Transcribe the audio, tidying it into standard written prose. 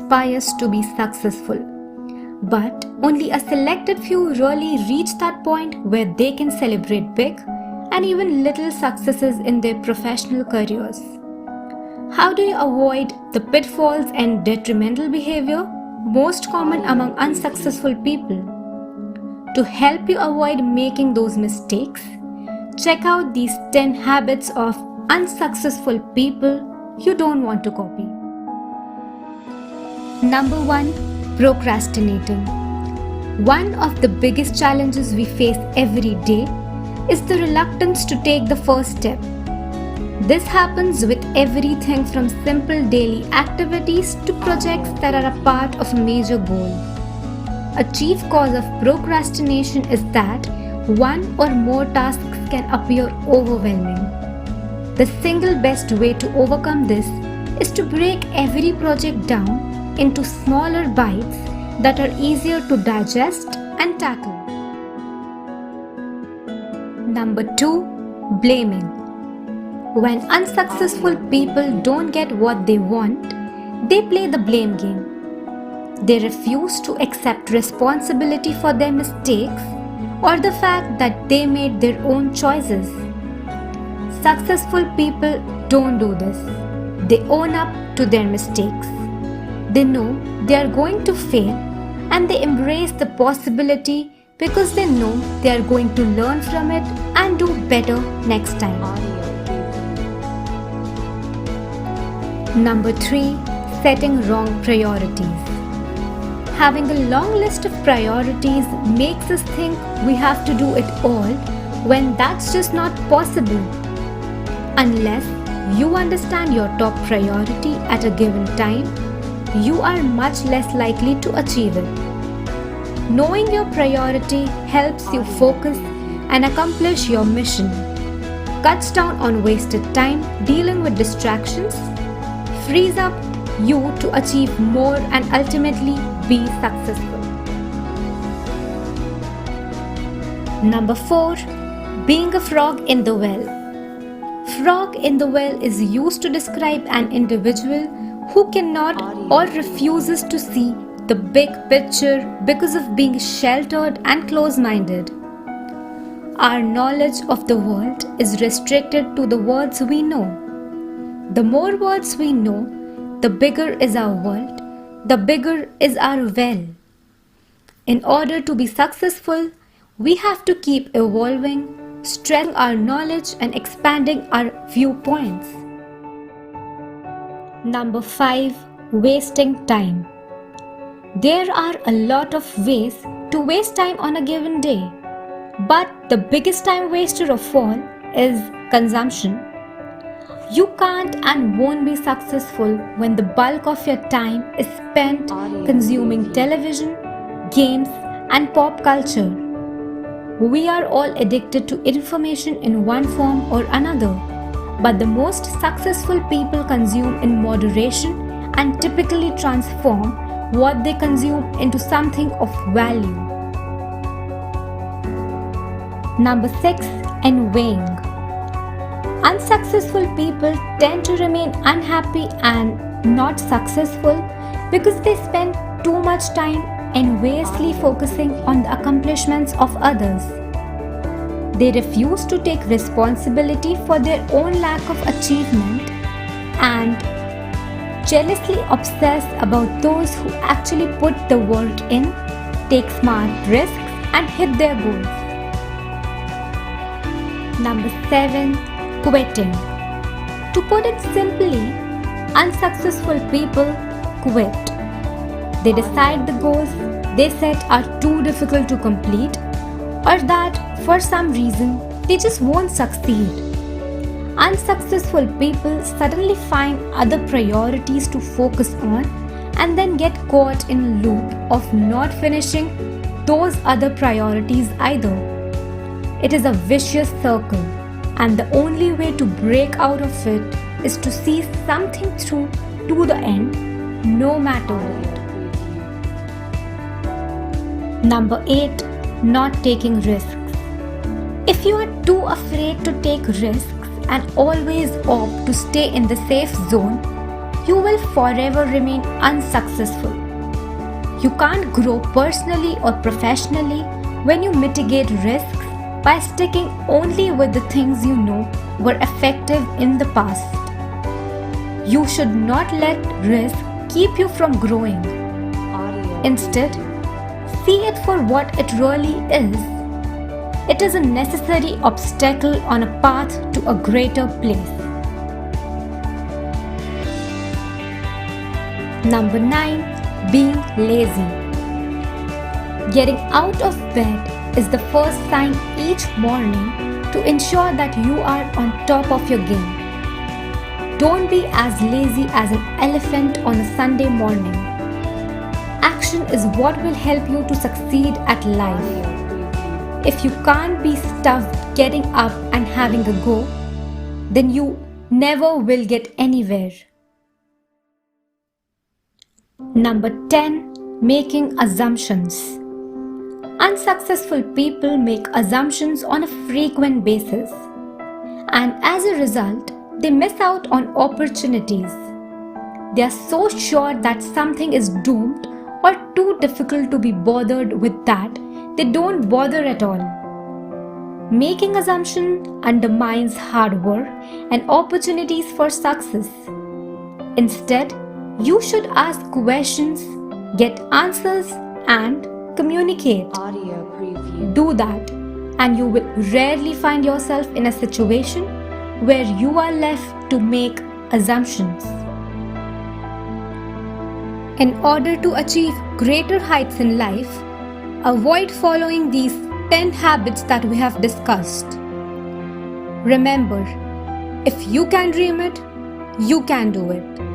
aspires to be successful. But only a selected few really reach that point where they can celebrate big and even little successes in their professional careers. How do you avoid the pitfalls and detrimental behavior most common among unsuccessful people? To help you avoid making those mistakes, check out these 10 habits of unsuccessful people you don't want to copy. Number 1. Procrastinating. One of the biggest challenges we face every day is the reluctance to take the first step. This happens with everything from simple daily activities to projects that are a part of a major goal. A chief cause of procrastination is that one or more tasks can appear overwhelming. The single best way to overcome this is to break every project down into smaller bites that are easier to digest and tackle. Number 2. Blaming. When unsuccessful people don't get what they want, they play the blame game. They refuse to accept responsibility for their mistakes or the fact that they made their own choices. Successful people don't do this. They own up to their mistakes. They know they are going to fail and they embrace the possibility because they know they are going to learn from it and do better next time. Number 3. Setting wrong priorities. Having a long list of priorities makes us think we have to do it all when that's just not possible. Unless you understand your top priority at a given time, you are much less likely to achieve it. Knowing your priority helps you focus and accomplish your mission, cuts down on wasted time dealing with distractions, frees up you to achieve more and ultimately be successful. Number 4. Being a frog in the well. Frog in the well is used to describe an individual who cannot or refuses to see the big picture because of being sheltered and close-minded. Our knowledge of the world is restricted to the words we know. The more words we know, the bigger is our world, the bigger is our well. In order to be successful, we have to keep evolving, strengthening our knowledge and expanding our viewpoints. Number 5. Wasting time. There are a lot of ways to waste time on a given day, but the biggest time waster of all is consumption. You can't and won't be successful when the bulk of your time is spent consuming television, games, and pop culture. We are all addicted to information in one form or another, but the most successful people consume in moderation and typically transform what they consume into something of value. Number 6. Envying. Unsuccessful people tend to remain unhappy and not successful because they spend too much time enviously focusing on the accomplishments of others. They refuse to take responsibility for their own lack of achievement and jealously obsess about those who actually put the work in, take smart risks, and hit their goals. Number 7. Quitting. To put it simply, unsuccessful people quit. They decide the goals they set are too difficult to complete, or that for some reason they just won't succeed. Unsuccessful people suddenly find other priorities to focus on and then get caught in a loop of not finishing those other priorities either. It is a vicious circle, and the only way to break out of it is to see something through to the end, no matter what. Number 8. Not taking risks. If you are too afraid to take risks and always opt to stay in the safe zone, you will forever remain unsuccessful. You can't grow personally or professionally when you mitigate risks by sticking only with the things you know were effective in the past. You should not let risk keep you from growing. Instead, see it for what it really is. It is a necessary obstacle on a path to a greater place. Number 9. Being lazy. Getting out of bed is the first sign each morning to ensure that you are on top of your game. Don't be as lazy as an elephant on a Sunday morning. Action is what will help you to succeed at life. If you can't be stuffed getting up and having a go, then you never will get anywhere. Number 10. Making assumptions. Unsuccessful people make assumptions on a frequent basis, and as a result, they miss out on opportunities. They are so sure that something is doomed or too difficult to be bothered with that they don't bother at all. Making assumptions undermines hard work and opportunities for success. Instead, you should ask questions, get answers, and communicate. Do that, and you will rarely find yourself in a situation where you are left to make assumptions. In order to achieve greater heights in life, avoid following these 10 habits that we have discussed. Remember, if you can dream it, you can do it.